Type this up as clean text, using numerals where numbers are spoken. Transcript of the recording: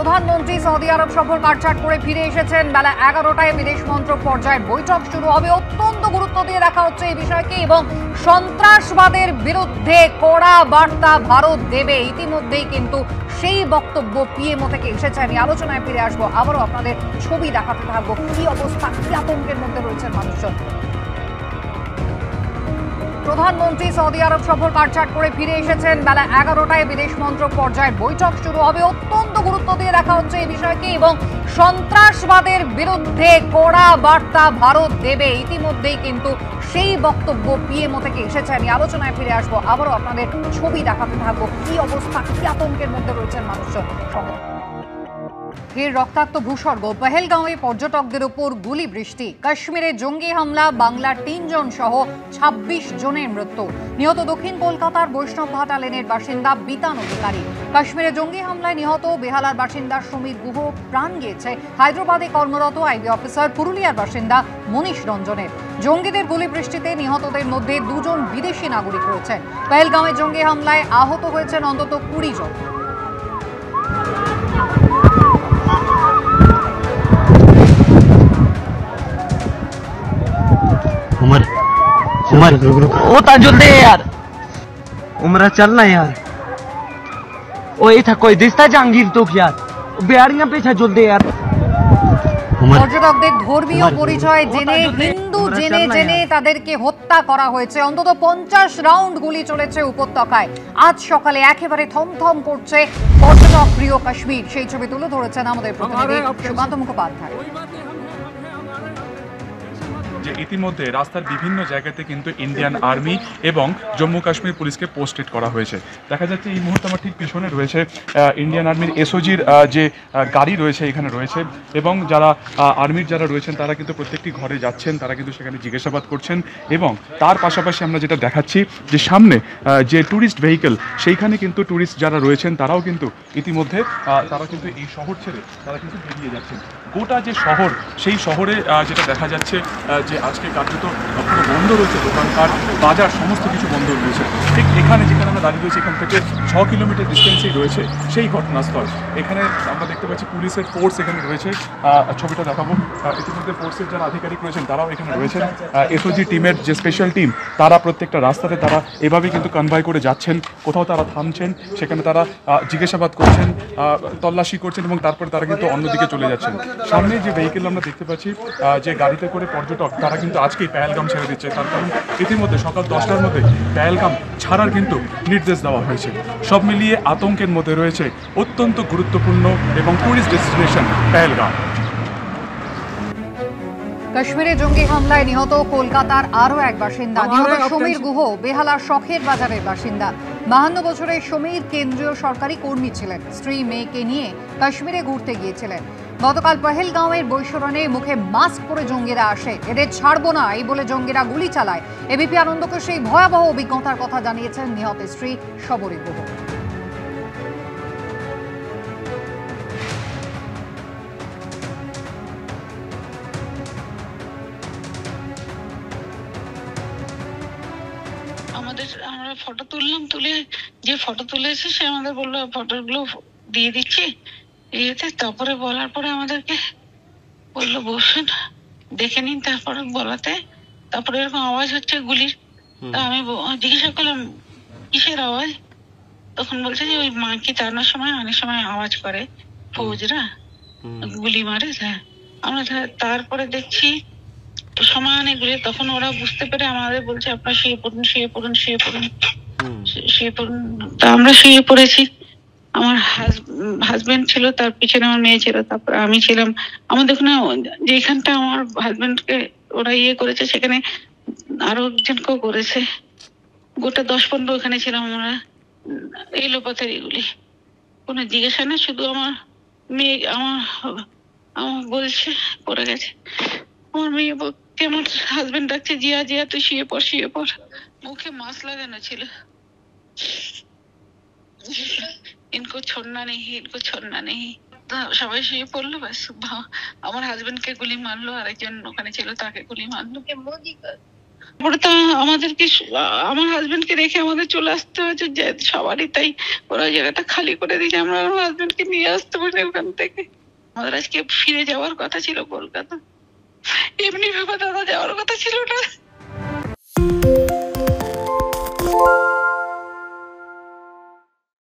প্রধানমন্ত্রী সৌদি আরব সফর কাটছাট করে ফিরে এসেছেন। বেলা 11টায় বিদেশ মন্ত্রক পর্যায়ের বৈঠক শুরু হবে। অত্যন্ত গুরুত্ব দিয়ে দেখা হচ্ছে এই বিষয়কে এবং সন্ত্রাসবাদের বিরুদ্ধে কড়া বার্তা ভারত দেবে। ইতিমধ্যেই কিন্তু সেই বক্তব্য পিএমও থেকে এসেছে। আমি আলোচনায় ফিরে আসবো, আবারও আপনাদের ছবি দেখাতে থাকবো কি অবস্থা, কি আতঙ্কের মধ্যে রয়েছেন মানুষজন। প্রধানমন্ত্রী সৌদি আরব সফর কাটছাট করে ফিরে এসেছেন। বেলা 11টায় বিদেশ মন্ত্রক পর্যায়ের বৈঠক শুরু হবে। অত্যন্ত গুরুত্ব দিয়ে দেখা হচ্ছে এই বিষয়কে এবং সন্ত্রাসবাদের বিরুদ্ধে কড়া বার্তা ভারত দেবে। ইতিমধ্যেই কিন্তু সেই বক্তব্য পিএমও থেকে এসেছে। আমি আলোচনায় ফিরে আসবো, আবারও আপনাদের ছবি দেখাতে থাকবো কি অবস্থা, কি আতঙ্কের মধ্যে রয়েছেন মানুষজন। ফের রক্তাক্ত ভূস্বর্গ, পহেলগাঁওয়ে পর্যটকদের উপর গুলি বৃষ্টি, কাশ্মীরে জঙ্গি হামলা, বাংলার 3 জন সহ 26 জনের মৃত্যু, নিহত দক্ষিণ কলকাতার বৈষ্ণবঘাটা লেনের বাসিন্দা বিতান অধিকারী। কাশ্মীরে জঙ্গি হামলায় নিহত বেহালার বাসিন্দা সমীর গুহ, প্রাণ গিয়েছে হায়দ্রাবাদে কর্মরত আইবি অফিসার পুরুলিয়ার বাসিন্দা মনীষ রঞ্জনের। জঙ্গিদের গুলি বৃষ্টিতে নিহতদের মধ্যে 2 জন বিদেশি নাগরিক রয়েছেন। পহেলগাঁওয়ে জঙ্গি হামলায় আহত হয়েছেন অন্তত 20 জন। उमर उमर वो ताजुल दे यार, उमरा चलना यार। ओ ये था कोई दिसता जहांगीर तो यार, बिहारियां पीछे जुल दे यार। পর্যটকদের ধর্মীয় পরিচয় জেনে হিন্দু জেনে জেনে তাদেরকে হত্যা করা হয়েছে। অন্তত 50 রাউন্ড গুলি চলেছে উপত্যকায়। আজ সকালে একেবারে থমথম করছে পর্যটক প্রিয় কাশ্মীর। সেই ছবি তুলে ধরেছেন আমাদের প্রতিনিধি সুকান্ত মুখোপাধ্যায়। যে ইতিমধ্যে রাস্তার বিভিন্ন জায়গাতে কিন্তু ইন্ডিয়ান আর্মি এবং জম্মু কাশ্মীর পুলিশকে পোস্টেড করা হয়েছে। দেখা যাচ্ছে এই মুহূর্তে আমার ঠিক পিছনে রয়েছে ইন্ডিয়ান আর্মির এসওজির যে গাড়ি রয়েছে এখানে রয়েছে এবং যারা আর্মির যারা রয়েছেন তারা কিন্তু প্রত্যেকটি ঘরে যাচ্ছেন, তারা কিন্তু সেখানে জিজ্ঞাসাবাদ করছেন এবং তার পাশাপাশি আমরা যেটা দেখাচ্ছি যে সামনে যে ট্যুরিস্ট ভেহিকেল সেইখানে কিন্তু ট্যুরিস্ট যারা রয়েছেন তারাও কিন্তু ইতিমধ্যে তারা কিন্তু এই শহর ছেড়ে তারা কিন্তু বেরিয়ে যাচ্ছেন। গোটা যে শহর সেই শহরে যেটা দেখা যাচ্ছে যে আজকে কার্যত পুরো বন্ধ রয়েছে, দোকানপাট বাজার সমস্ত কিছু বন্ধ রয়েছে। ঠিক এখানে যেখানে আমরা দাঁড়িয়ে রয়েছি এখান থেকে 6 কিলোমিটার ডিস্টেন্সেই রয়েছে সেই ঘটনাস্থল। এখানে আমরা দেখতে পাচ্ছি পুলিশের ফোর্স এখানে রয়েছে, ছবিটা দেখাবো। ইতিমধ্যে ফোর্সের যারা আধিকারিক রয়েছেন তারাও এখানে রয়েছেন। এসওজি টিমের যে স্পেশাল টিম তারা প্রত্যেকটা রাস্তাতে তারা এভাবেই কিন্তু কনভয় করে যাচ্ছেন। কোথাও তারা থামছেন, সেখানে তারা জিজ্ঞাসাবাদ করছেন, তল্লাশি করছেন এবং তারপরে তারা কিন্তু অন্যদিকে চলে যাচ্ছেন। সামনে যে ভেহিকেল আমরা দেখতে পাচ্ছি যে গাড়িতে করে পর্যটক তারা কিন্তু আজকেই পেহেলগাম ছেড়ে দিচ্ছে। তার কারণ ইতিমধ্যে সকাল 10টার মধ্যে পেহেলগাম ছাড়ার কিন্তু নির্দেশ দেওয়া হয়েছে। সব মিলিয়ে আতঙ্কের মধ্যে রয়েছে অত্যন্ত গুরুত্বপূর্ণ এবং ট্যুরিস্ট ডেস্টিনেশন পেহেলগাম। কাশ্মীরে জঙ্গি হামলায় নিহত কলকাতার আরও এক বাসিন্দা, নিহত সমীর গুহ বেহালার শখের বাজারের বাসিন্দা। 52 বছরের সমীর কেন্দ্রীয় সরকারি কর্মী ছিলেন। স্ত্রী মেয়েকে নিয়ে কাশ্মীরে ঘুরতে গিয়েছিলেন। গতকাল পহেলগাঁওয়ের বৈশরণে মুখে মাস্ক পরে জঙ্গিরা আসে, এদের ছাড়বো না এই বলে জঙ্গিরা গুলি চালায়। এবিপি আনন্দকে সেই ভয়াবহ অভিজ্ঞতার কথা জানিয়েছেন নিহত স্ত্রী শবরী গুহ। আমরা ফটো তুললাম, তুলে যে ফটো তুলেছে সে আমাদের বললো ফটোগুলো দিয়ে দিচ্ছি ইয়েতে। তারপরে বলার পরে আমাদেরকে বললো বসুন দেখে নিন। তারপরে বলাতে তারপরে এরকম আওয়াজ হচ্ছে গুলির। তা আমি জিজ্ঞাসা করলাম কিসের আওয়াজ? তখন বলছে যে ওই মাকে তাড়ানোর সময় অনেক সময় আওয়াজ করে ফৌজরা, গুলি মারে। আমরা তারপরে দেখছি সমানে গুলি। তখন ওরা বুঝতে পেরে আমাদের বলছে আপনারা শুয়ে পড়ুন, শুয়ে পড়ুন, শুয়ে পড়ুন, শুয়ে পড়ুন। তা আমরা শুয়ে পড়েছি। আমার হাজবেন্ড ছিল, তার পিছনে আমার মেয়ে ছিল, তারপর আমি ছিলাম। আমাদের ওখানে যেখানটা আমার হাজবেন্ডকে ওরা ইয়ে করেছে সেখানে আরো একজনকেও করেছে। গোটা 10-15 ওখানে ছিলাম আমরা। এই লোপাতের এগুলি কোনো জিজ্ঞাসা না, শুধু আমার মেয়ে আমার বলছে পড়ে গেছে। আমার মেয়ে আমার হাজবেন্ড ডাকছে জিয়া জিয়া তুই শুয়ে পড়, শুয়ে পড়। মুখে মাস্ক লাগানো ছিল। ইনকো ছোড়না নেই, ইনকো ছোড়না নেই। সবাই শুয়ে পড়লো, ব্যাস। আমার হাজবেন্ডকে গুলি মারলো, আরেকজন ওখানে ছিল তাকে গুলি মারলো। তারপরে তো আমাদেরকে আমার হাজবেন্ডকে রেখে আমাদের চলে আসতে হয়েছে, যে সবারই তাই ওরা জায়গাটা খালি করে দিয়েছে, আমরা আমার হাজবেন্ডকে নিয়ে আসতে পারি ওখান থেকে। আমাদের আজকে ফিরে যাওয়ার কথা ছিল কলকাতা, এমনি ভাবে দাদা যাওয়ার কথা ছিল না।